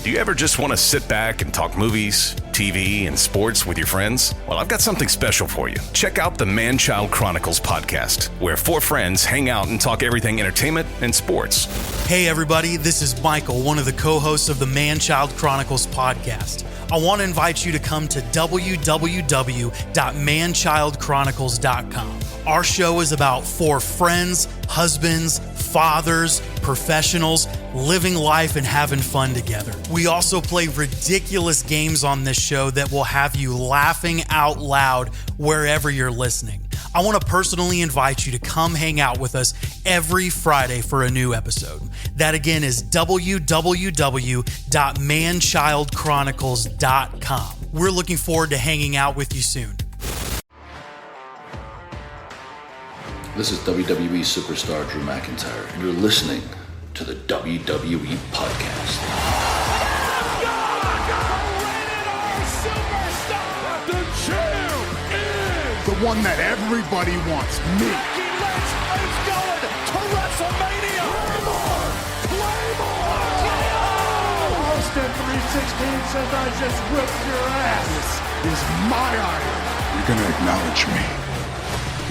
Do you ever just want to sit back and talk movies, TV, and sports with your friends? Well, I've got something special for you. Check out the Man-Child Chronicles podcast, where four friends hang out and talk everything entertainment and sports. Hey everybody, this is Michael, one of the co-hosts of the Man-Child Chronicles podcast. I want to invite you to come to www.manchildchronicles.com. Our show is about four friends, husbands, fathers, professionals, living life and having fun together. We also play ridiculous games on this show that will have you laughing out loud wherever you're listening. I want to personally invite you to come hang out with us every Friday for a new episode. That again is www.manchildchronicles.com. We're looking forward to hanging out with you soon. This is WWE superstar Drew McIntyre, and you're listening to the WWE Podcast. The champ is the one that everybody wants, me. Becky Lynch is going to WrestleMania. Claymore! Austin 316 says I just whipped your ass. This is my iron. You're going to acknowledge me.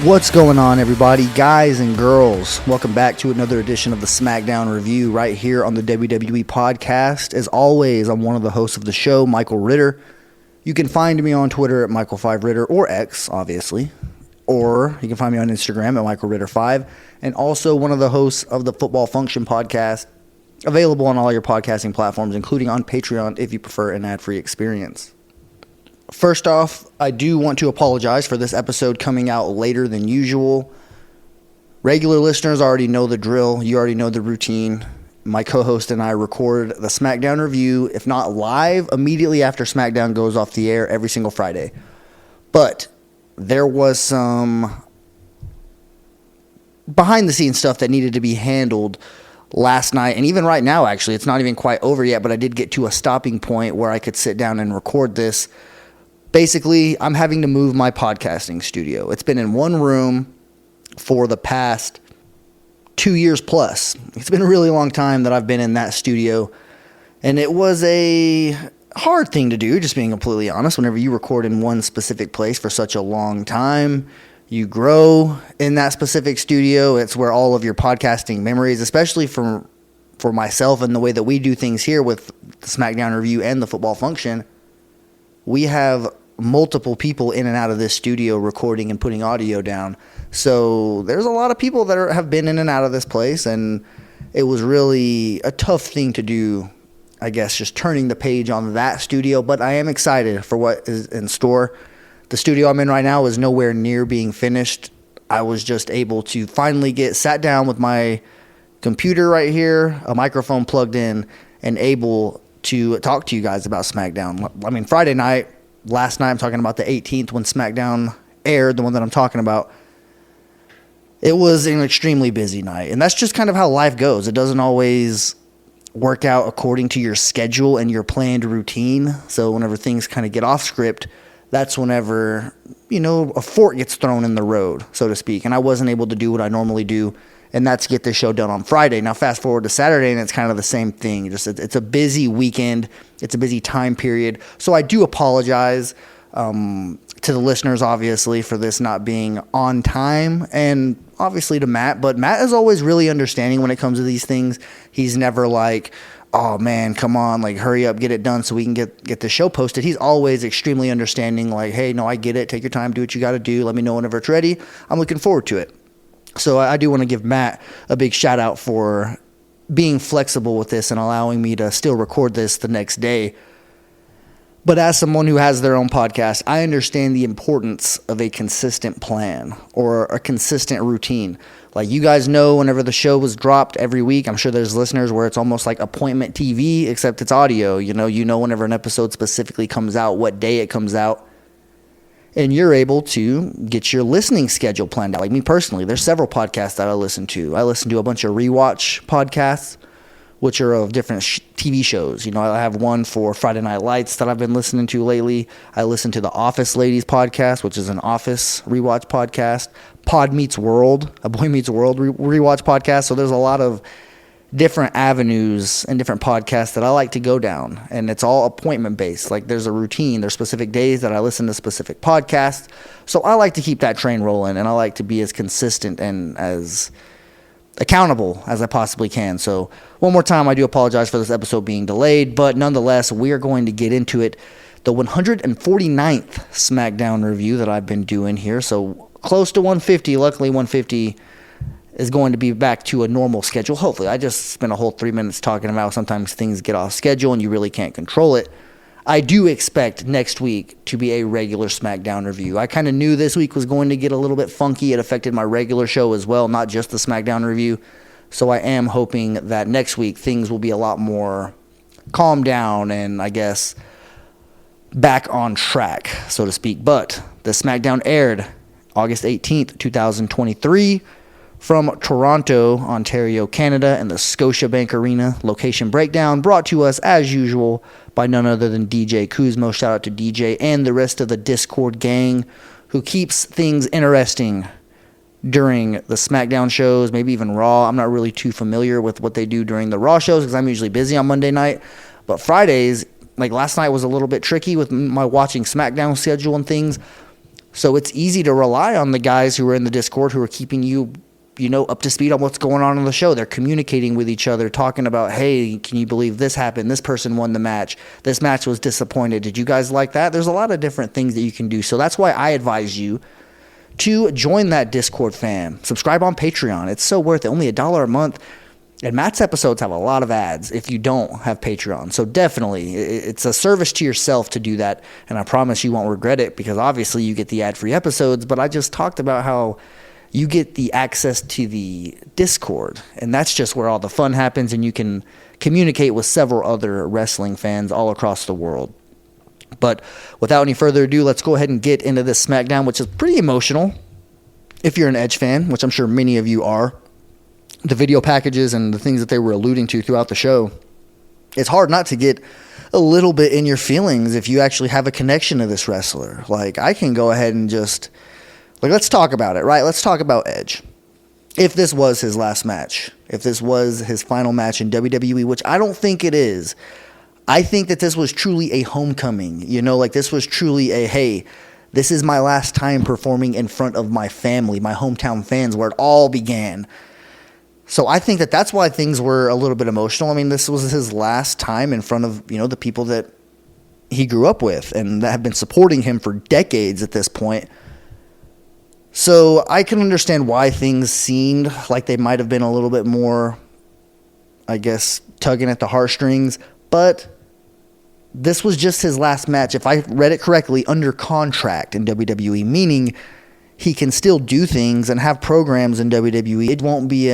What's going on, everybody, guys and girls? Welcome back to another edition of the SmackDown Review right here on the WWE Podcast. As always, I'm one of the hosts of the show, Michael Ritter. You can find me on Twitter at Michael5Ritter, or X, obviously. Or you can find me on Instagram at MichaelRitter5. And also one of the hosts of the Football Function Podcast, available on all your podcasting platforms, including on Patreon if you prefer an ad-free experience. First off, I do want to apologize for this episode coming out later than usual. Regular listeners already know the drill. You already know the routine. My co-host and I record the SmackDown review, if not live, immediately after SmackDown goes off the air every single Friday. But there was some behind-the-scenes stuff that needed to be handled last night, and even right now, actually. It's not even quite over yet, but I did get to a stopping point where I could sit down and record this. Basically, I'm having to move my podcasting studio. It's been in one room for the past 2 years plus. It's been a really long time that I've been in that studio, and it was a hard thing to do, just being completely honest. Whenever you record in one specific place for such a long time, you grow in that specific studio. It's where all of your podcasting memories, especially for myself and the way that we do things here with the SmackDown Review and the Football Function, we have multiple people in and out of this studio recording and putting audio down. So there's a lot of people that have been in and out of this place, and it was really a tough thing to do, I guess, just turning the page on that studio. But I am excited for what is in store. The studio I'm in right now is nowhere near being finished. I was just able to finally sat down with my computer right here, a microphone plugged in, and able to talk to you guys about SmackDown. I mean, Friday night, last night, I'm talking about the 18th when SmackDown aired, the one that I'm talking about. It was an extremely busy night, and that's just kind of how life goes. It doesn't always work out according to your schedule and your planned routine. So whenever things kind of get off script, that's whenever, a fork gets thrown in the road, so to speak. And I wasn't able to do what I normally do, and that's get this show done on Friday. Now, fast forward to Saturday, and it's kind of the same thing. It's a busy weekend. It's a busy time period. So I do apologize to the listeners, obviously, for this not being on time, and obviously to Matt. But Matt is always really understanding when it comes to these things. He's never like, oh, man, come on, like, hurry up, get it done so we can get the show posted. He's always extremely understanding, like, hey, no, I get it. Take your time, do what you got to do. Let me know whenever it's ready. I'm looking forward to it. So I do want to give Matt a big shout out for being flexible with this and allowing me to still record this the next day. But as someone who has their own podcast, I understand the importance of a consistent plan or a consistent routine. Like, you guys know, whenever the show was dropped every week, I'm sure there's listeners where it's almost like appointment TV, except it's audio. You know whenever an episode specifically comes out, what day it comes out. And you're able to get your listening schedule planned out. Like me personally, there's several podcasts that I listen to. I listen to a bunch of rewatch podcasts, which are of different TV shows. I have one for Friday Night Lights that I've been listening to lately. I listen to the Office Ladies podcast, which is an Office rewatch podcast. Pod Meets World, a Boy Meets World rewatch podcast. So there's a lot of different avenues and different podcasts that I like to go down, and it's all appointment based. Like there's a routine, there's specific days that I listen to specific podcasts. So I like to keep that train rolling, and I like to be as consistent and as accountable as I possibly can. So one more time, I do apologize for this episode being delayed, but nonetheless, we are going to get into it. The 149th SmackDown review that I've been doing here. So close to 150. Luckily, 150 is going to be back to a normal schedule. Hopefully. I just spent a whole 3 minutes talking about sometimes things get off schedule and you really can't control it. I do expect next week to be a regular SmackDown review. I kind of knew this week was going to get a little bit funky. It affected my regular show as well, not just the SmackDown review. So I am hoping that next week things will be a lot more calmed down and, I guess, back on track, so to speak. But the SmackDown aired August 18th, 2023 from Toronto, Ontario, Canada, and the Scotiabank Arena. Location breakdown brought to us, as usual, by none other than DJ Kuzmo. Shout out to DJ and the rest of the Discord gang who keeps things interesting during the SmackDown shows, maybe even Raw. I'm not really too familiar with what they do during the Raw shows because I'm usually busy on Monday night. But Fridays, like last night, was a little bit tricky with my watching SmackDown schedule and things. So it's easy to rely on the guys who are in the Discord who are keeping you up to speed on what's going on the show. They're communicating with each other, talking about, hey, can you believe this happened? This person won the match. This match was disappointed. Did you guys like that? There's a lot of different things that you can do. So that's why I advise you to join that Discord fam. Subscribe on Patreon. It's so worth it. Only $1 a month. And Matt's episodes have a lot of ads if you don't have Patreon. So definitely, it's a service to yourself to do that. And I promise you won't regret it because obviously you get the ad-free episodes. But I just talked about how you get the access to the Discord. And that's just where all the fun happens. And you can communicate with several other wrestling fans all across the world. But without any further ado, let's go ahead and get into this SmackDown, which is pretty emotional if you're an Edge fan, which I'm sure many of you are. The video packages and the things that they were alluding to throughout the show, it's hard not to get a little bit in your feelings if you actually have a connection to this wrestler. Like, I can go ahead and just, let's talk about it, right? Let's talk about Edge. If this was his last match, if this was his final match in WWE, which I don't think it is, I think that this was truly a homecoming. This was truly a, hey, this is my last time performing in front of my family, my hometown fans, where it all began. So I think that that's why things were a little bit emotional. I mean, this was his last time in front of, the people that he grew up with and that have been supporting him for decades at this point. So I can understand why things seemed like they might have been a little bit more, I guess, tugging at the heartstrings. But this was just his last match, if I read it correctly, under contract in WWE, meaning he can still do things and have programs in WWE. It won't be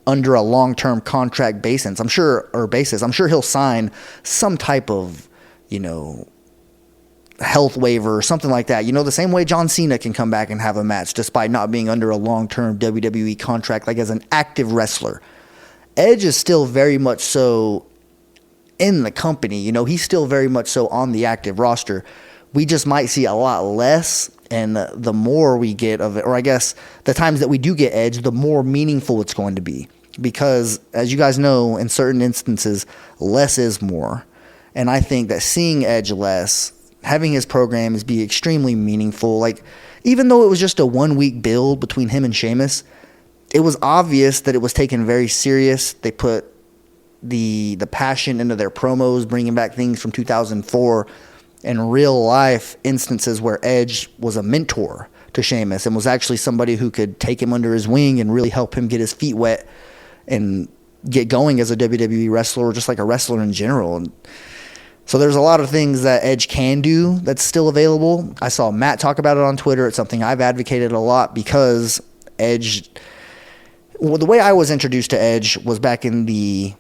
under a long-term contract basis. I'm sure he'll sign some type of, health waiver or something like that. The same way John Cena can come back and have a match despite not being under a long-term WWE contract, like as an active wrestler. Edge is still very much so in the company. He's still very much so on the active roster. We just might see a lot less, and the more we get of it, or I guess the times that we do get Edge, the more meaningful it's going to be. Because, as you guys know, in certain instances, less is more. And I think that seeing Edge less, having his programs be extremely meaningful, like, even though it was just a 1-week build between him and Sheamus, it was obvious that it was taken very serious. They put the passion into their promos, bringing back things from 2004 and real life instances where Edge was a mentor to Sheamus and was actually somebody who could take him under his wing and really help him get his feet wet and get going as a WWE wrestler, or just like a wrestler in general. And so there's a lot of things that Edge can do that's still available. I saw Matt talk about it on Twitter. It's something I've advocated a lot because Edge, well, the way I was introduced to Edge was back in the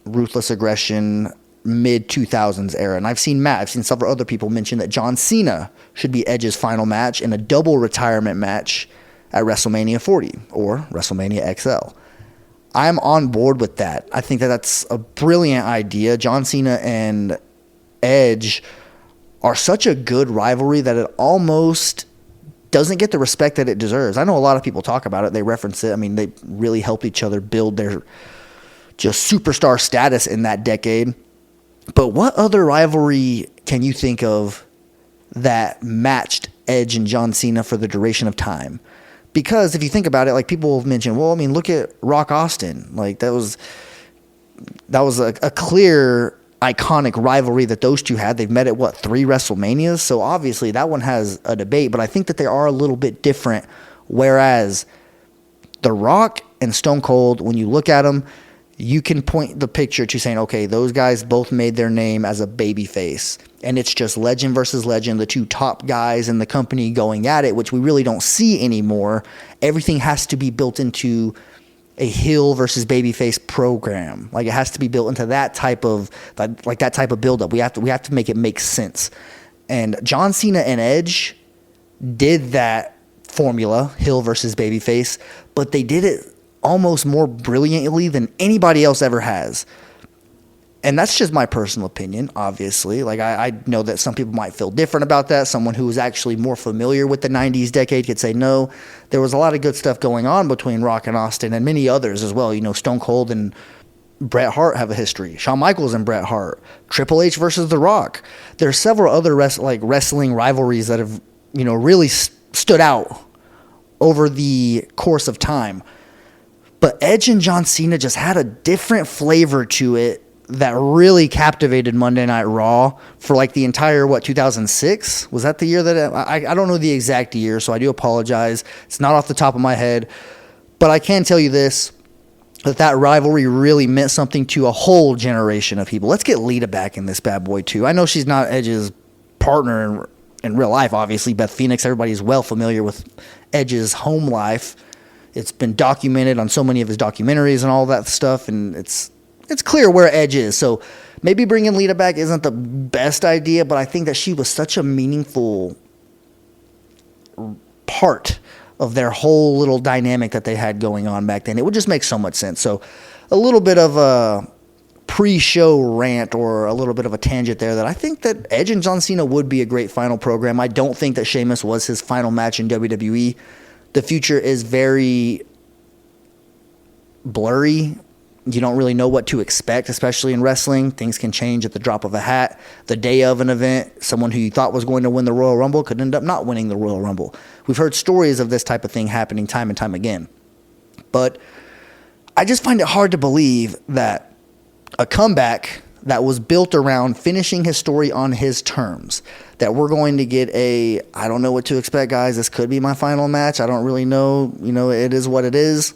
Ruthless Aggression mid-2000s era. And I've seen several other people mention that John Cena should be Edge's final match in a double retirement match at WrestleMania 40 or WrestleMania XL. I'm on board with that. I think that that's a brilliant idea. John Cena and Edge are such a good rivalry that it almost doesn't get the respect that it deserves. I know a lot of people talk about it. They reference it. I mean, they really helped each other build their just superstar status in that decade. But what other rivalry can you think of that matched Edge and John Cena for the duration of time? Because if you think about it, like people have mentioned, well, I mean, look at Rock Austin. Like that was a clear iconic rivalry that those two had. They've met at 3 WrestleManias. So obviously that one has a debate, but I think that they are a little bit different. Whereas The Rock and Stone Cold, when you look at them, you can point the picture to saying, okay, those guys both made their name as a babyface. And it's just legend versus legend, the two top guys in the company going at it, which we really don't see anymore. Everything has to be built into a heel versus babyface program. Like it has to be built into that type of buildup. We have to make it make sense. And John Cena and Edge did that formula, heel versus babyface, but they did it almost more brilliantly than anybody else ever has. And that's just my personal opinion, obviously. Like I know that some people might feel different about that. Someone who is actually more familiar with the 90s decade could say, no, there was a lot of good stuff going on between Rock and Austin and many others as well. You know, Stone Cold and Bret Hart have a history. Shawn Michaels and Bret Hart. Triple H versus The Rock. There are several other wrestling rivalries that have, you know, really stood out over the course of time. But Edge and John Cena just had a different flavor to it that really captivated Monday Night Raw for like the entire, 2006? Was that the year that I don't know the exact year, so I do apologize. It's not off the top of my head. But I can tell you this, that rivalry really meant something to a whole generation of people. Let's get Lita back in this bad boy too. I know she's not Edge's partner in real life, obviously. Beth Phoenix, everybody's well familiar with Edge's home life. It's been documented on so many of his documentaries and all that stuff, and it's clear where Edge is. So maybe bringing Lita back isn't the best idea, but I think that she was such a meaningful part of their whole little dynamic that they had going on back then. It would just make so much sense. So a little bit of a pre-show rant or a little bit of a tangent there that I think that Edge and John Cena would be a great final program. I don't think that Sheamus was his final match in WWE. The future is very blurry. You don't really know what to expect, especially in wrestling. Things can change at the drop of a hat. The day of an event, someone who you thought was going to win the Royal Rumble could end up not winning the Royal Rumble. We've heard stories of this type of thing happening time and time again. But I just find it hard to believe that a comeback that was built around finishing his story on his terms, that we're going to get I don't know what to expect, guys. This could be my final match. I don't really know. You know, it is what it is.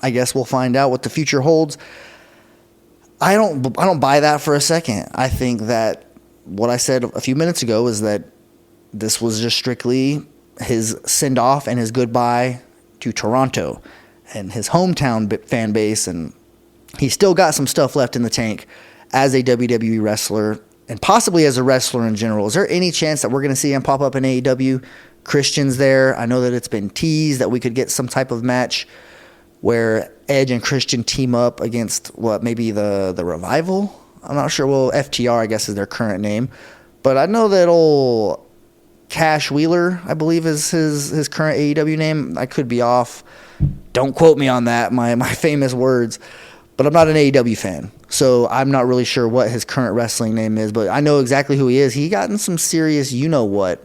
I guess we'll find out what the future holds. I don't buy that for a second. I think that what I said a few minutes ago is that this was just strictly his send-off and his goodbye to Toronto and his hometown fan base, and he's still got some stuff left in the tank as a WWE wrestler and possibly as a wrestler in general. Is there any chance that we're going to see him pop up in AEW? Christian's there. I know that it's been teased that we could get some type of match where Edge and Christian team up against maybe the Revival? I'm not sure. Well, FTR, I guess, is their current name. But I know that old Cash Wheeler, I believe, is his current AEW name. I could be off. Don't quote me on that, my famous words. But I'm not an AEW fan, so I'm not really sure what his current wrestling name is. But I know exactly who he is. He got in some serious you-know-what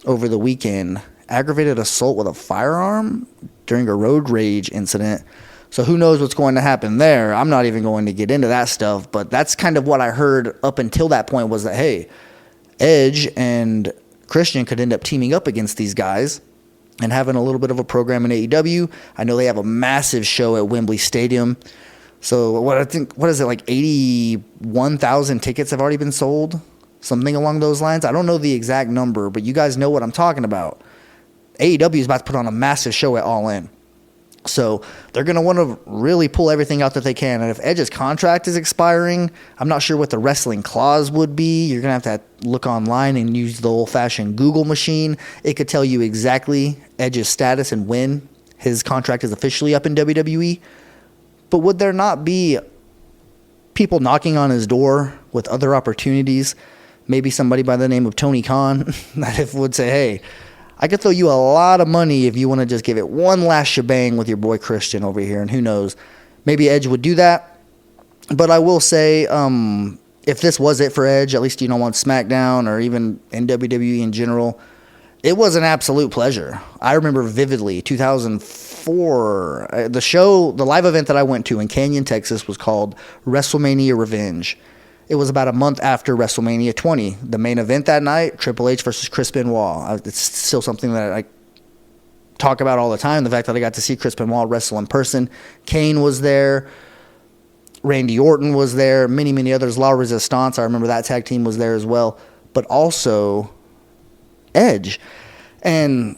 over the weekend. Aggravated assault with a firearm during a road rage incident. So who knows what's going to happen there. I'm not even going to get into that stuff, but that's kind of what I heard up until that point was that, hey, Edge and Christian could end up teaming up against these guys and having a little bit of a program in AEW. I know they have a massive show at Wembley Stadium. So what is it, like 81,000 tickets have already been sold? Something along those lines. I don't know the exact number, but you guys know what I'm talking about. AEW is about to put on a massive show at All In. So they're going to want to really pull everything out that they can. And if Edge's contract is expiring, I'm not sure what the wrestling clause would be. You're going to have to look online and use the old-fashioned Google machine. It could tell you exactly Edge's status and when his contract is officially up in WWE. But would there not be people knocking on his door with other opportunities? Maybe somebody by the name of Tony Khan that would say, hey, I could throw you a lot of money if you want to just give it one last shebang with your boy Christian over here. And who knows, maybe Edge would do that. But I will say, if this was it for Edge, at least, on SmackDown or even in WWE in general, it was an absolute pleasure. I remember vividly 2004, the live event that I went to in Canyon, Texas was called WrestleMania Revenge. It was about a month after WrestleMania 20. The main event that night, Triple H versus Chris Benoit. It's still something that I talk about all the time, the fact that I got to see Chris Benoit wrestle in person. Kane was there. Randy Orton was there. Many, many others. La Resistance, I remember that tag team was there as well. But also Edge. And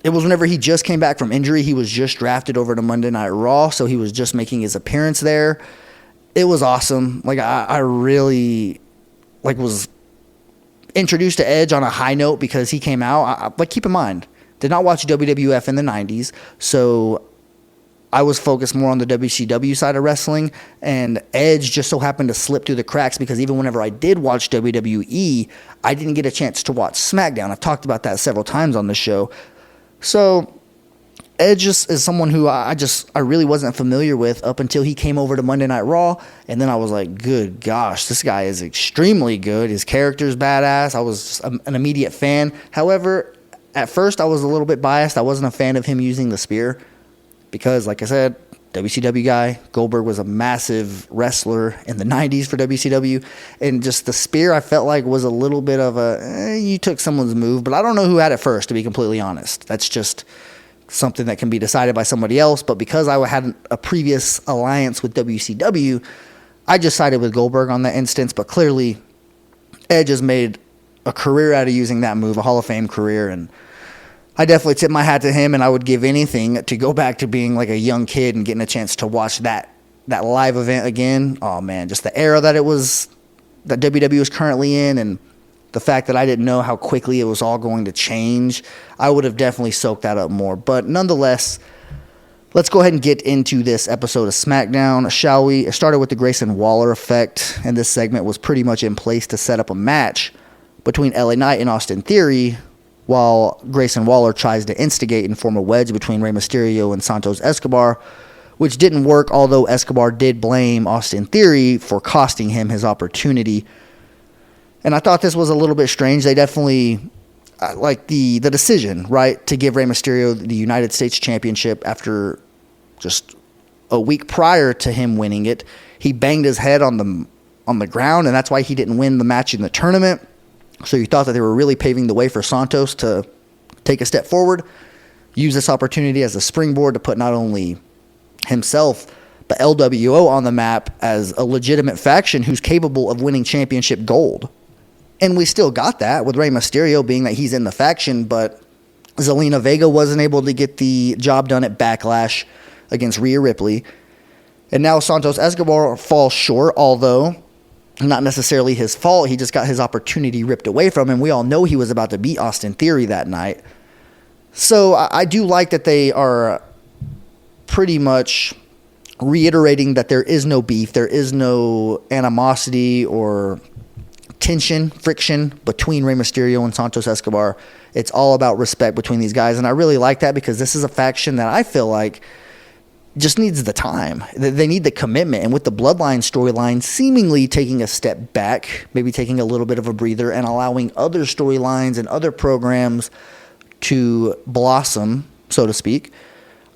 it was whenever he just came back from injury. He was just drafted over to Monday Night Raw, so he was just making his appearance there. It was awesome. I really was introduced to Edge on a high note because he came out. Keep in mind, did not watch WWF in the 90s, so I was focused more on the WCW side of wrestling, and Edge just so happened to slip through the cracks because even whenever I did watch WWE, I didn't get a chance to watch SmackDown. I've talked about that several times on the show. So Edge is someone who I really wasn't familiar with up until he came over to Monday Night Raw, and then I was like, good gosh, this guy is extremely good. His character's badass. I was an immediate fan. However, at first I was a little bit biased. I wasn't a fan of him using the spear because, like I said, WCW guy. Goldberg was a massive wrestler in the 90s for WCW, and just the spear I felt like was a little bit of you took someone's move, but I don't know who had it first, to be completely honest. That's just something that can be decided by somebody else, but because I had a previous alliance with WCW, I just sided with Goldberg on that instance. But clearly Edge has made a career out of using that move, a Hall of Fame career, and I definitely tip my hat to him, and I would give anything to go back to being like a young kid and getting a chance to watch that live event again. Oh man, just the era that WWE was currently in, and the fact that I didn't know how quickly it was all going to change, I would have definitely soaked that up more. But nonetheless, let's go ahead and get into this episode of SmackDown, shall we? It started with the Grayson Waller effect, and this segment was pretty much in place to set up a match between LA Knight and Austin Theory, while Grayson Waller tries to instigate and form a wedge between Rey Mysterio and Santos Escobar, which didn't work, although Escobar did blame Austin Theory for costing him his opportunity. And I thought this was a little bit strange. They definitely, the decision, right, to give Rey Mysterio the United States Championship after just a week prior to him winning it. He banged his head on the ground, and that's why he didn't win the match in the tournament. So you thought that they were really paving the way for Santos to take a step forward, use this opportunity as a springboard to put not only himself but LWO on the map as a legitimate faction who's capable of winning championship gold. And we still got that with Rey Mysterio being that he's in the faction, but Zelina Vega wasn't able to get the job done at Backlash against Rhea Ripley. And now Santos Escobar falls short, although not necessarily his fault. He just got his opportunity ripped away from him. We all know he was about to beat Austin Theory that night. So I do like that they are pretty much reiterating that there is no beef, there is no animosity or tension, friction between Rey Mysterio and Santos Escobar. It's all about respect between these guys, and I really like that because this is a faction that I feel like just needs the time. They need the commitment, and with the Bloodline storyline seemingly taking a step back, maybe taking a little bit of a breather and allowing other storylines and other programs to blossom, so to speak,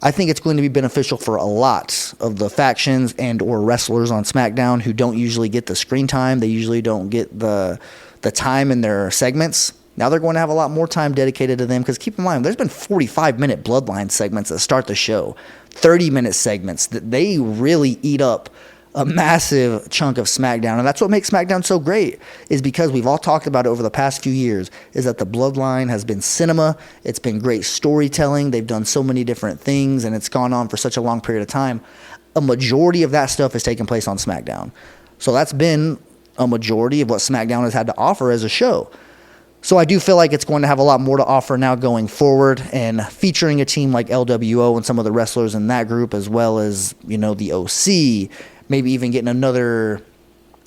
I think it's going to be beneficial for a lot of the factions and or wrestlers on SmackDown who don't usually get the screen time. They usually don't get the time in their segments. Now they're going to have a lot more time dedicated to them because keep in mind, there's been 45-minute Bloodline segments that start the show, 30-minute segments that they really eat up a massive chunk of SmackDown. And that's what makes SmackDown so great, is because we've all talked about it over the past few years, is that the Bloodline has been cinema. It's been great storytelling. They've done so many different things, and it's gone on for such a long period of time. A majority of that stuff has taken place on SmackDown. So that's been a majority of what SmackDown has had to offer as a show. So I do feel like it's going to have a lot more to offer now going forward, and featuring a team like LWO and some of the wrestlers in that group, as well as, the OC, maybe even getting another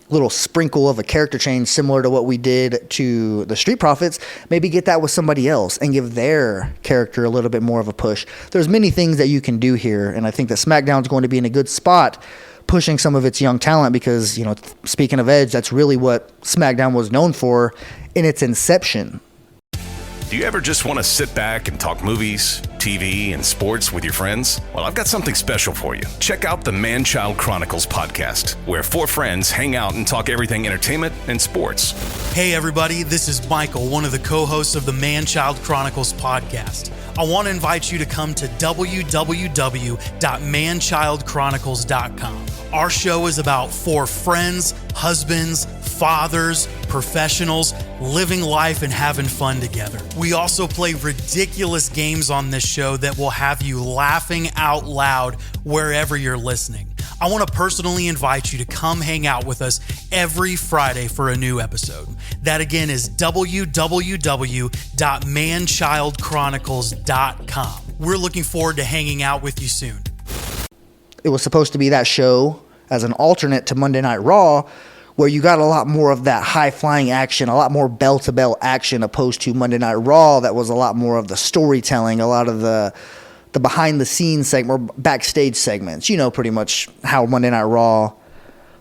little sprinkle of a character change similar to what we did to the Street Profits, maybe get that with somebody else and give their character a little bit more of a push. There's many things that you can do here, and I think that SmackDown's going to be in a good spot pushing some of its young talent because, speaking of Edge, that's really what SmackDown was known for in its inception. Do you ever just want to sit back and talk movies, TV, and sports with your friends? Well, I've got something special for you. Check out the Man-Child Chronicles podcast, where four friends hang out and talk everything entertainment and sports. Hey everybody, this is Michael, one of the co-hosts of the Man-Child Chronicles podcast. I want to invite you to come to www.manchildchronicles.com. Our show is about four friends, husbands, fathers, professionals, living life and having fun together. We also play ridiculous games on this show that will have you laughing out loud wherever you're listening. I want to personally invite you to come hang out with us every Friday for a new episode. That again is www.manchildchronicles.com. We're looking forward to hanging out with you soon. It was supposed to be that show as an alternate to Monday Night Raw, where you got a lot more of that high-flying action, a lot more bell-to-bell action, opposed to Monday Night Raw that was a lot more of the storytelling, a lot of the behind-the-scenes segment, or backstage segments. Pretty much how Monday Night Raw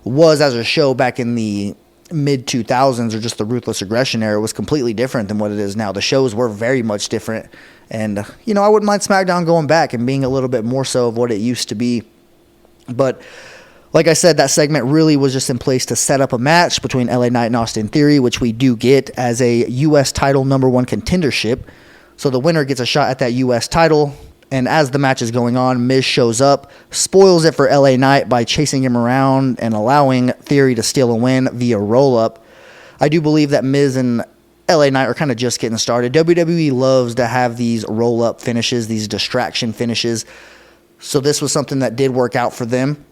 was as a show back in the mid-2000s, or just the Ruthless Aggression era, was completely different than what it is now. The shows were very much different. And, I wouldn't mind SmackDown going back and being a little bit more so of what it used to be. But like I said, that segment really was just in place to set up a match between LA Knight and Austin Theory, which we do get as a U.S. title number one contendership. So the winner gets a shot at that U.S. title. And as the match is going on, Miz shows up, spoils it for LA Knight by chasing him around and allowing Theory to steal a win via roll-up. I do believe that Miz and LA Knight are kind of just getting started. WWE loves to have these roll-up finishes, these distraction finishes. So this was something that did work out for them.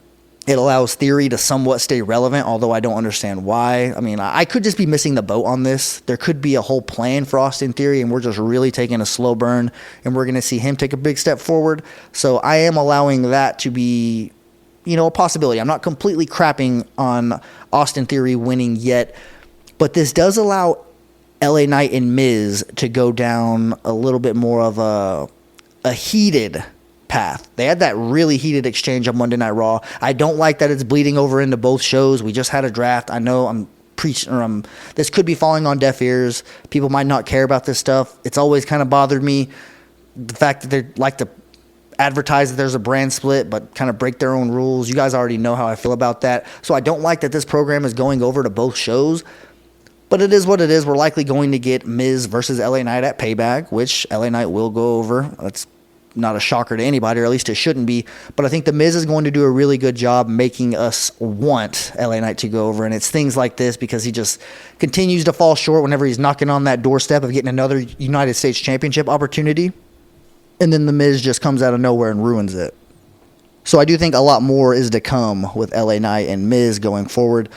It allows Theory to somewhat stay relevant, although I don't understand why. I mean, I could just be missing the boat on this. There could be a whole plan for Austin Theory, and we're just really taking a slow burn, and we're going to see him take a big step forward. So I am allowing that to be, a possibility. I'm not completely crapping on Austin Theory winning yet, but this does allow LA Knight and Miz to go down a little bit more of a heated path. They had that really heated exchange on Monday Night Raw. I don't like that it's bleeding over into both shows. We just had a draft. I know I'm preaching, or this could be falling on deaf ears. People might not care about this stuff. It's always kind of bothered me, the fact that they like to advertise that there's a brand split, but kind of break their own rules. You guys already know how I feel about that. So I don't like that this program is going over to both shows. But it is what it is. We're likely going to get Miz versus LA Knight at Payback, which LA Knight will go over. That's not a shocker to anybody, or at least it shouldn't be. But I think The Miz is going to do a really good job making us want LA Knight to go over. And it's things like this, because he just continues to fall short whenever he's knocking on that doorstep of getting another United States Championship opportunity. And then The Miz just comes out of nowhere and ruins it. So I do think a lot more is to come with LA Knight and Miz going forward.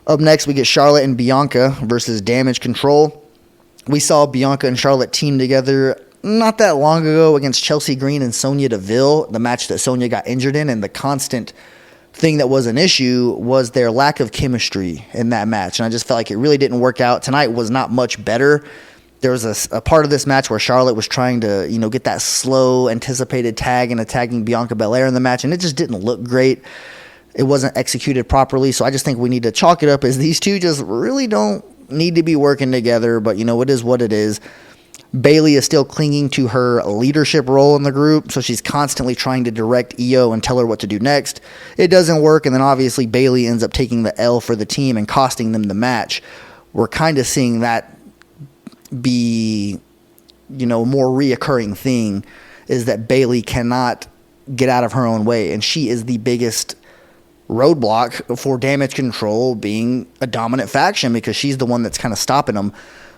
Up next, we get Charlotte and Bianca versus Damage Control. We saw Bianca and Charlotte team together not that long ago against Chelsea Green and Sonya Deville, the match that Sonya got injured in, and the constant thing that was an issue was their lack of chemistry in that match, and I just felt like it really didn't work out. Tonight was not much better. There was a part of this match where Charlotte was trying to, get that slow, anticipated tag and attacking Bianca Belair in the match, and it just didn't look great. It wasn't executed properly, so I just think we need to chalk it up as these two just really don't need to be working together, but, it is what it is. Bayley is still clinging to her leadership role in the group, so she's constantly trying to direct Io and tell her what to do next. It doesn't work, and then obviously Bayley ends up taking the L for the team and costing them the match. We're kind of seeing that be, a more reoccurring thing, is that Bayley cannot get out of her own way, and she is the biggest roadblock for Damage Control being a dominant faction, because she's the one that's kind of stopping them.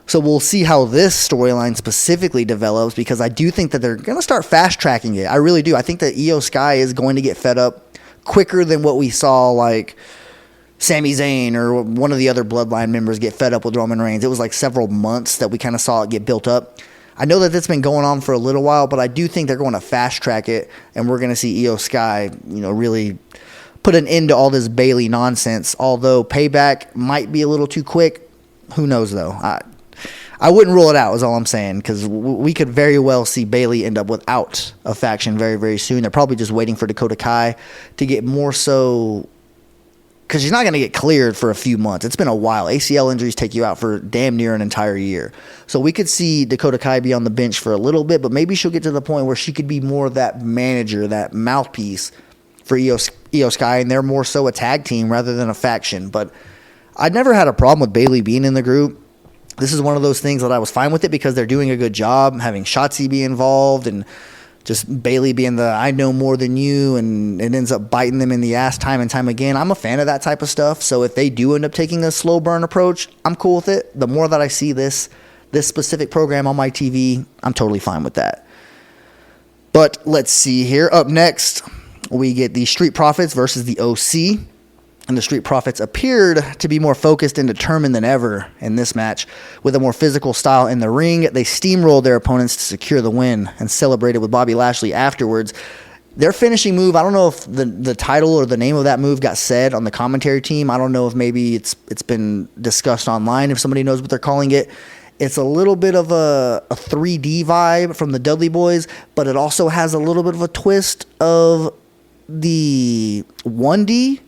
So we'll see how this storyline specifically develops, because I do think that they're going to start fast-tracking it. I really do. I think that Io Sky is going to get fed up quicker than what we saw, like Sami Zayn or one of the other Bloodline members get fed up with Roman Reigns. It was like several months that we kind of saw it get built up. I know that it's been going on for a little while, but I do think they're going to fast-track it, and we're going to see Io Sky, really put an end to all this Bayley nonsense. Although Payback might be a little too quick. Who knows, though? I wouldn't rule it out, is all I'm saying, because we could very well see Bayley end up without a faction very, very soon. They're probably just waiting for Dakota Kai to get more so because she's not going to get cleared for a few months. It's been a while. ACL injuries take you out for damn near an entire year. So we could see Dakota Kai be on the bench for a little bit, but maybe she'll get to the point where she could be more of that manager, that mouthpiece for Io Sky, and they're more so a tag team rather than a faction. But I'd never had a problem with Bayley being in the group. This is one of those things that I was fine with it because they're doing a good job, having Shotzi be involved and just Bayley being the I know more than you, and it ends up biting them in the ass time and time again. I'm a fan of that type of stuff. So if they do end up taking a slow burn approach, I'm cool with it. The more that I see this specific program on my TV, I'm totally fine with that. But let's see here. Up next, we get the Street Profits versus the OC. And the Street Profits appeared to be more focused and determined than ever in this match. With a more physical style in the ring, they steamrolled their opponents to secure the win and celebrated with Bobby Lashley afterwards. Their finishing move, I don't know if the title or the name of that move got said on the commentary team. I don't know if maybe it's been discussed online, if somebody knows what they're calling it. It's a little bit of a 3D vibe from the Dudley Boys, but it also has a little bit of a twist of the 1D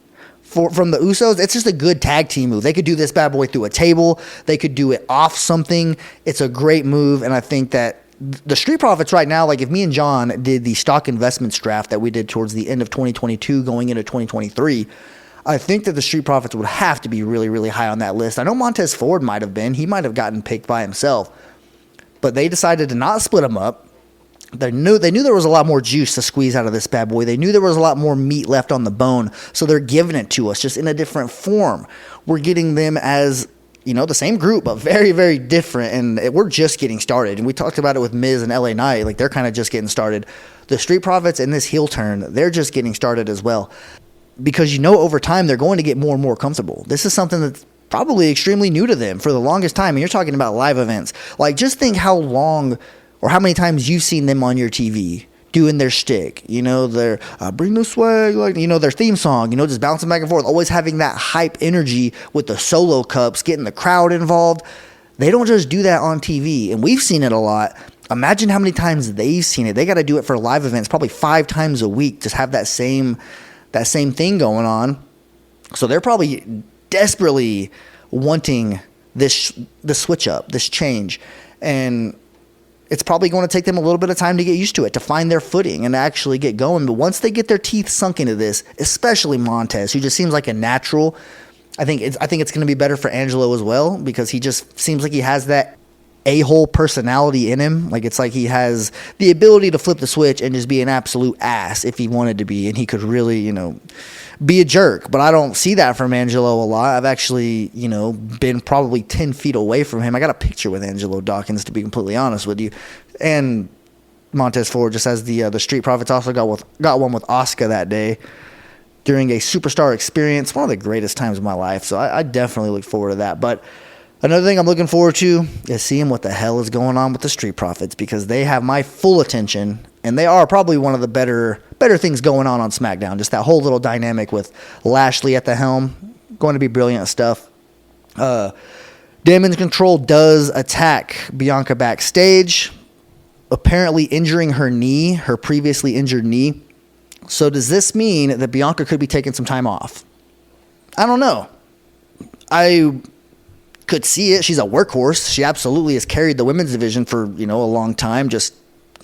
from the Usos. It's just a good tag team move. They could do this bad boy through a table. They could do it off something. It's a great move, and I think that the Street Profits right now, like if me and John did the stock investments draft that we did towards the end of 2022 going into 2023, I think that the Street Profits would have to be really, really high on that list. I know Montez Ford might have been. He might have gotten picked by himself. But they decided to not split them up. They knew there was a lot more juice to squeeze out of this bad boy. They knew there was a lot more meat left on the bone, so they're giving it to us just in a different form. We're getting them as, the same group, but very, very different, and we're just getting started. And we talked about it with Miz and LA Knight. Like, they're kind of just getting started. The Street Profits and this heel turn, they're just getting started as well. Because over time, they're going to get more and more comfortable. This is something that's probably extremely new to them for the longest time. And you're talking about live events. Like, just think how long or how many times you've seen them on your TV doing their shtick, their bring the swag, their theme song, just bouncing back and forth, always having that hype energy with the solo cups, getting the crowd involved. They don't just do that on TV, and we've seen it a lot. Imagine how many times they've seen it. They got to do it for live events, probably 5 times a week, just have that same thing going on. So they're probably desperately wanting this switch up, this change, and it's probably going to take them a little bit of time to get used to it, to find their footing and to actually get going. But once they get their teeth sunk into this, especially Montez, who just seems like a natural, I think it's going to be better for Angelo as well, because he just seems like he has that a-hole personality in him. Like, it's like he has the ability to flip the switch and just be an absolute ass if he wanted to be, and he could really, be a jerk. But I don't see that from Angelo a lot. I've actually, been probably 10 feet away from him. I got a picture with Angelo Dawkins, to be completely honest with you. And Montez Ford, just as the Street Profits also got one with Asuka that day during a Superstar Experience, one of the greatest times of my life. So I definitely look forward to that. But another thing I'm looking forward to is seeing what the hell is going on with the Street Profits, because they have my full attention, and they are probably one of the better things going on SmackDown. Just that whole little dynamic with Lashley at the helm, going to be brilliant stuff. Damage Control does attack Bianca backstage, apparently injuring her previously injured knee. So does this mean that Bianca could be taking some time off? I don't know. I could see it. She's a workhorse. She absolutely has carried the women's division for, a long time, just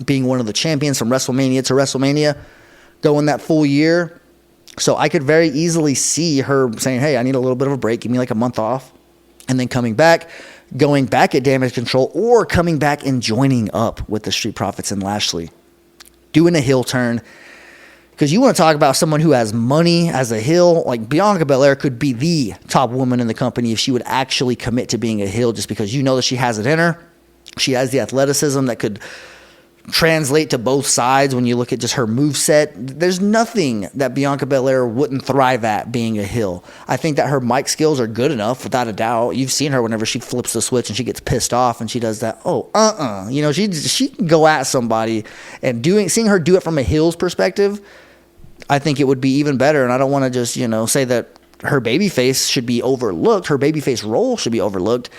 being one of the champions from WrestleMania to WrestleMania, going that full year. So I could very easily see her saying, hey, I need a little bit of a break. Give me like a month off. And then coming back, going back at Damage Control, or coming back and joining up with the Street Profits and Lashley. Doing a heel turn. Because you want to talk about someone who has money as a heel, like Bianca Belair could be the top woman in the company if she would actually commit to being a heel, just because that she has it in her. She has the athleticism that could translate to both sides when you look at just her moveset. There's nothing that Bianca Belair wouldn't thrive at being a heel. I think that her mic skills are good enough, without a doubt. You've seen her whenever she flips the switch and she gets pissed off and she does that, she can go at somebody, and seeing her do it from a heel's perspective, I think it would be even better. And I don't want to just, say that her babyface should be overlooked. Her babyface role should be overlooked.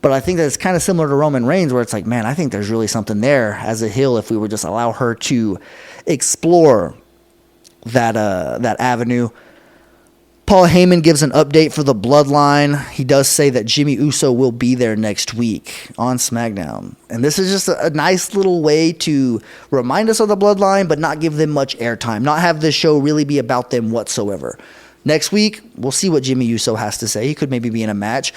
But I think that it's kind of similar to Roman Reigns, where it's like, man, I think there's really something there as a heel if we would just allow her to explore that avenue. Paul Heyman gives an update for the Bloodline. He does say that Jimmy Uso will be there next week on SmackDown. And this is just a nice little way to remind us of the Bloodline, but not give them much airtime. Not have this show really be about them whatsoever. Next week, we'll see what Jimmy Uso has to say. He could maybe be in a match.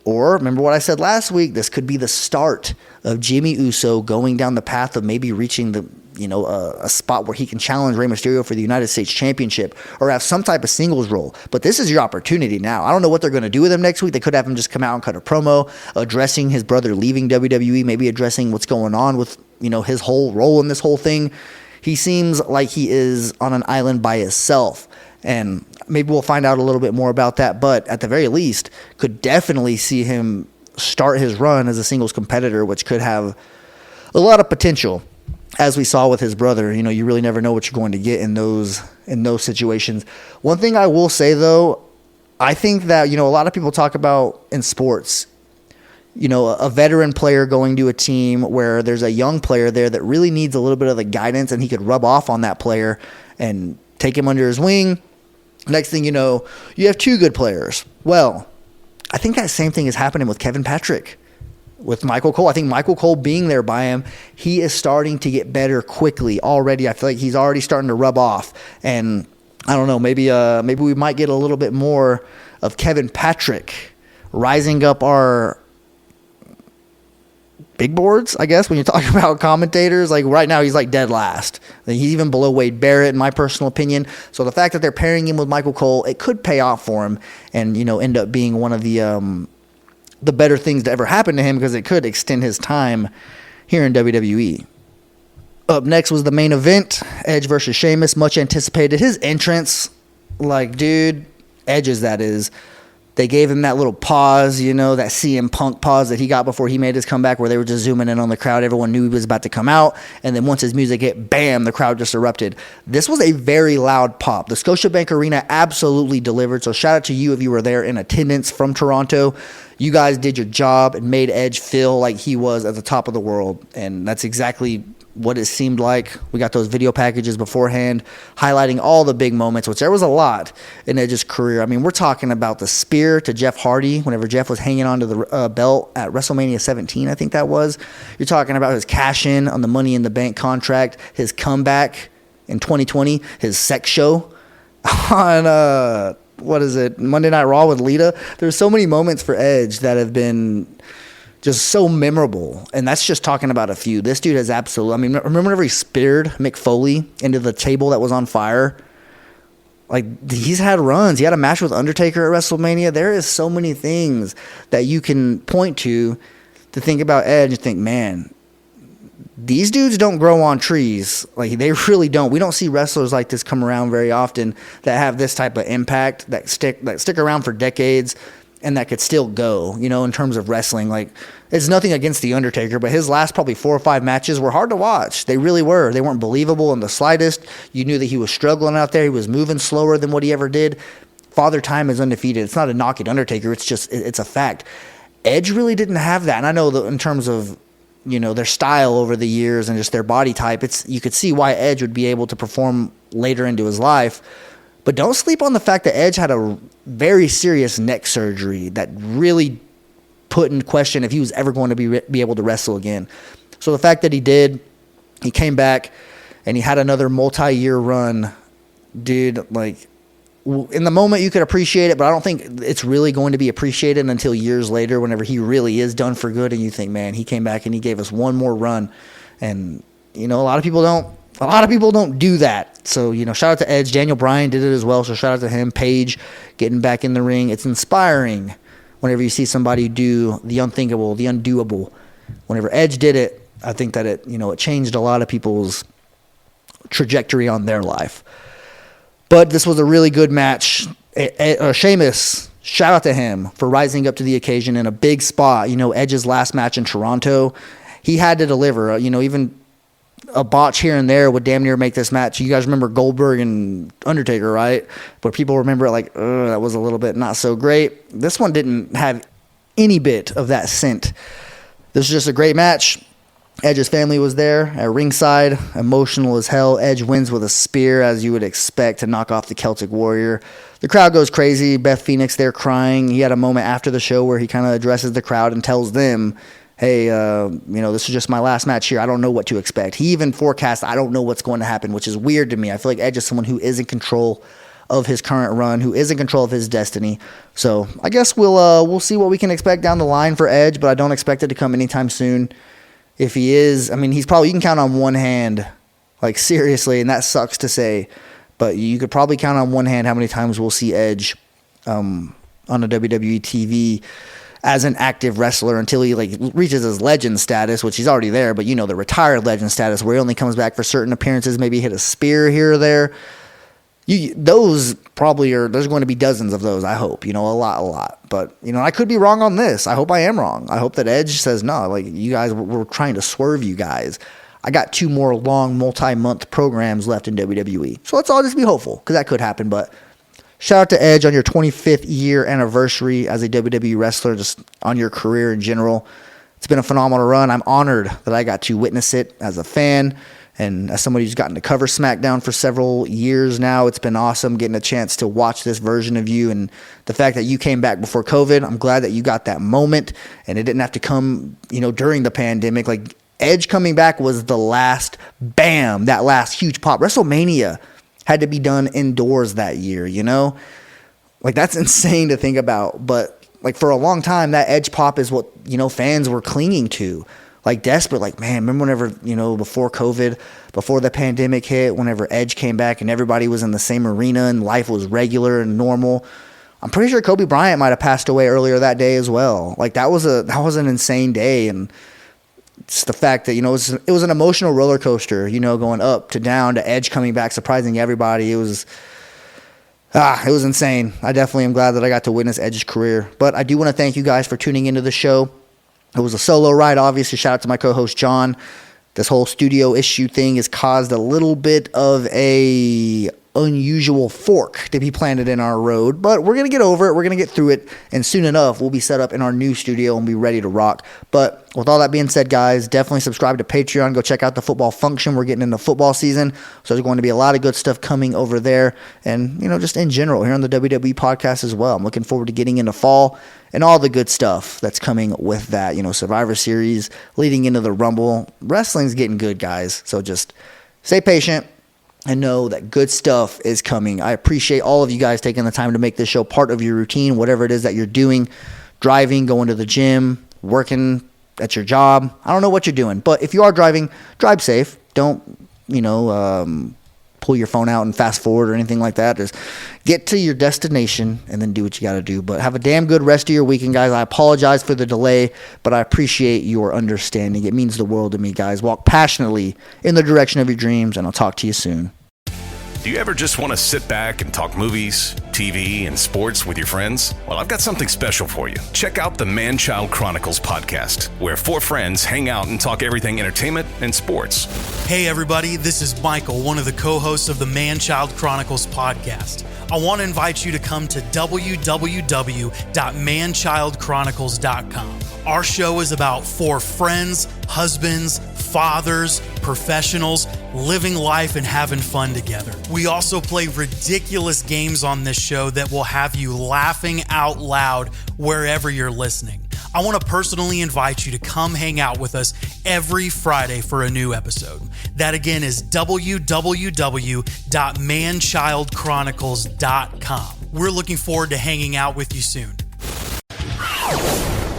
Or, remember what I said last week, this could be the start of Jimmy Uso going down the path of maybe reaching the a spot where he can challenge Rey Mysterio for the United States Championship or have some type of singles role. But this is your opportunity now. I don't know what they're going to do with him next week. They could have him just come out and cut a promo addressing his brother leaving WWE, maybe addressing what's going on with, his whole role in this whole thing. He seems like he is on an island by himself. And maybe we'll find out a little bit more about that. But at the very least, could definitely see him start his run as a singles competitor, which could have a lot of potential. As we saw with his brother, you really never know what you're going to get in those situations. One thing I will say, though, I think that, a lot of people talk about in sports, a veteran player going to a team where there's a young player there that really needs a little bit of the guidance, and he could rub off on that player and take him under his wing. Next thing you know, you have two good players. Well, I think that same thing is happening with Kevin Patrick. With Michael Cole, I think Michael Cole being there by him, he is starting to get better quickly already. I feel like he's already starting to rub off. And I don't know, maybe we might get a little bit more of Kevin Patrick rising up our big boards, I guess, when you're talking about commentators. Like right now, he's like dead last. He's even below Wade Barrett, in my personal opinion. So the fact that they're pairing him with Michael Cole, it could pay off for him and, end up being one of the better things to ever happen to him, because it could extend his time here in WWE. Up next was the main event, Edge versus Sheamus, much anticipated. His entrance, Edge's that is. They gave him that little pause, that CM Punk pause that he got before he made his comeback, where they were just zooming in on the crowd. Everyone knew he was about to come out. And then once his music hit, bam, the crowd just erupted. This was a very loud pop. The Scotiabank Arena absolutely delivered. So shout out to you if you were there in attendance from Toronto. You guys did your job and made Edge feel like he was at the top of the world. And that's exactly what it seemed like. We got those video packages beforehand highlighting all the big moments, which there was a lot in Edge's career. I mean, we're talking about the spear to Jeff Hardy whenever Jeff was hanging onto the belt at WrestleMania 17, I think that was. You're talking about his cash-in on the Money in the Bank contract, his comeback in 2020, his sex show on, Monday Night Raw with Lita. There's so many moments for Edge that have been just so memorable, and that's just talking about a few. This dude has remember whenever he speared Mick Foley into the table that was on fire? Like, he's had runs. He had a match with Undertaker at WrestleMania. There is so many things that you can point to think about Edge and think, man, these dudes don't grow on trees. Like, they really don't. We don't see wrestlers like this come around very often that have this type of impact, that stick around for decades, and that could still go, in terms of wrestling. Like, it's nothing against The Undertaker, but his last probably 4 or 5 matches were hard to watch. They really were. They weren't believable in the slightest. You knew that he was struggling out there. He was moving slower than what he ever did. Father Time is undefeated. It's not a knock at Undertaker. It's a fact. Edge really didn't have that. And I know that in terms of, their style over the years and just their body type, you could see why Edge would be able to perform later into his life. But don't sleep on the fact that Edge had a very serious neck surgery that really put in question if he was ever going to be able to wrestle again. So the fact that he did, he came back, and he had another multi-year run. Dude, like, in the moment you could appreciate it, but I don't think it's really going to be appreciated until years later whenever he really is done for good and you think, man, he came back and he gave us one more run. And, a lot of people don't do that. So, shout out to Edge. Daniel Bryan did it as well, so shout out to him. Paige getting back in the ring. It's inspiring whenever you see somebody do the unthinkable, the undoable. Whenever Edge did it, I think that it changed a lot of people's trajectory on their life. But this was a really good match. Sheamus, shout out to him for rising up to the occasion in a big spot. Edge's last match in Toronto, he had to deliver. Even a botch here and there would damn near make this match. You guys remember Goldberg and Undertaker, right? But people remember it like, that was a little bit not so great. This one didn't have any bit of that scent. This was just a great match. Edge's family was there at ringside, emotional as hell. Edge wins with a spear, as you would expect, to knock off the Celtic Warrior. The crowd goes crazy. Beth Phoenix there crying. He had a moment after the show where he kind of addresses the crowd and tells them, hey, this is just my last match here. I don't know what to expect. He even forecasts, I don't know what's going to happen, which is weird to me. I feel like Edge is someone who is in control of his current run, who is in control of his destiny. So I guess we'll see what we can expect down the line for Edge, but I don't expect it to come anytime soon. If he is, he's probably, you can count on one hand, like seriously, and that sucks to say, but you could probably count on one hand how many times we'll see Edge on a WWE TV as an active wrestler until he reaches his legend status, which he's already there, but the retired legend status where he only comes back for certain appearances, maybe hit a spear here or there. Those probably there's going to be dozens of those, I hope, a lot. But, I could be wrong on this. I hope I am wrong. I hope that Edge says, no, you guys, we're trying to swerve you guys. I got 2 more long multi-month programs left in WWE. So let's all just be hopeful, because that could happen. But shout out to Edge on your 25th year anniversary as a WWE wrestler, just on your career in general. It's been a phenomenal run. I'm honored that I got to witness it as a fan. And as somebody who's gotten to cover SmackDown for several years now, it's been awesome getting a chance to watch this version of you. And the fact that you came back before COVID, I'm glad that you got that moment and it didn't have to come, during the pandemic. Like Edge coming back was the last bam, that last huge pop. WrestleMania had to be done indoors that year, Like that's insane to think about. But like for a long time, that Edge pop is what, fans were clinging to. Like desperate, like, man, remember whenever, before COVID, before the pandemic hit, whenever Edge came back and everybody was in the same arena and life was regular and normal. I'm pretty sure Kobe Bryant might have passed away earlier that day as well. Like that was an insane day. And it's the fact that, it was an emotional roller coaster, going up to down to Edge coming back, surprising everybody. It was insane. I definitely am glad that I got to witness Edge's career. But I do want to thank you guys for tuning into the show. It was a solo ride, obviously. Shout out to my co-host, John. This whole studio issue thing has caused a little bit of a unusual fork to be planted in our road, but we're going to get over it. We're going to get through it, and soon enough, we'll be set up in our new studio and be ready to rock. But with all that being said, guys, definitely subscribe to Patreon. Go check out the football function. We're getting into football season, so there's going to be a lot of good stuff coming over there, and, just in general here on the WWE podcast as well. I'm looking forward to getting into fall and all the good stuff that's coming with that, Survivor Series, leading into the Rumble. Wrestling's getting good, guys, so just stay patient and know that good stuff is coming. I appreciate all of you guys taking the time to make this show part of your routine, whatever it is that you're doing, driving, going to the gym, working at your job. I don't know what you're doing, but if you are driving, drive safe. Don't, pull your phone out and fast forward or anything like that. Just get to your destination and then do what you got to do. But have a damn good rest of your weekend, guys. I apologize for the delay, but I appreciate your understanding. It means the world to me, guys. Walk passionately in the direction of your dreams, and I'll talk to you soon. Do you ever just want to sit back and talk movies, TV, and sports with your friends? Well, I've got something special for you. Check out the Man-Child Chronicles podcast, where 4 friends hang out and talk everything entertainment and sports. Hey everybody, this is Michael, one of the co-hosts of the Man-Child Chronicles podcast. I want to invite you to come to www.manchildchronicles.com. Our show is about 4 friends, husbands, fathers, professionals, living life and having fun together. We also play ridiculous games on this show that will have you laughing out loud wherever you're listening. I want to personally invite you to come hang out with us every Friday for a new episode. That again is www.manchildchronicles.com. We're looking forward to hanging out with you soon.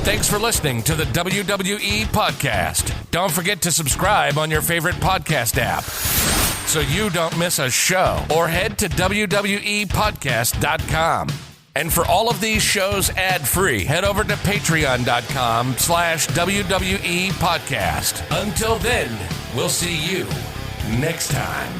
Thanks for listening to the WWE Podcast. Don't forget to subscribe on your favorite podcast app so you don't miss a show, or head to WWEpodcast.com. And for all of these shows ad-free, head over to patreon.com/WWE Podcast. Until then, we'll see you next time.